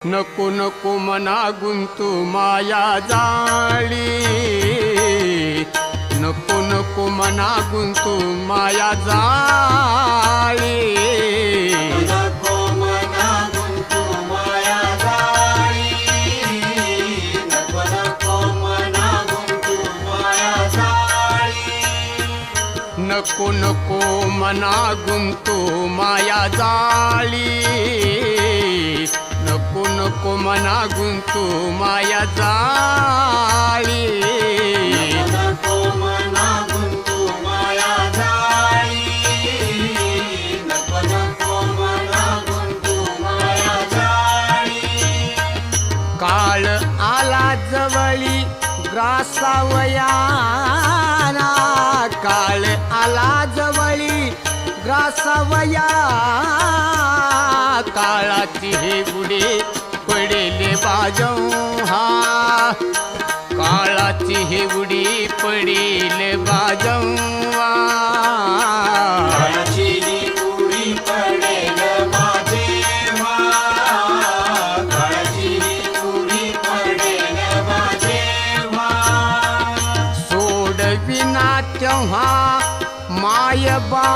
नको नको मना गुंतू माया जाळी, नको नको मना गुंतू माया जाळी, नको मना गुंतू माया जाळी, नको नको मना गुंतू माया जाळी, नको नको मना गुंतू माया जाळी, नको नको मना गुंतू माया जाळी, नको मना गुंतू माया जाळी, नको नको मना गुंतू माया जाळी. काळ आला जवळी ग्रासावयाना, काळ आला जवळी ग्रासावया, काळाची हे बुडे पडेले बाजू हा, काळाची हे बुडी पडेले बाजू काळाची ही उडी पडेल माझेवा, काळाची ही उडी पडेल माझेवा. सोडविना तेव्हा मायबा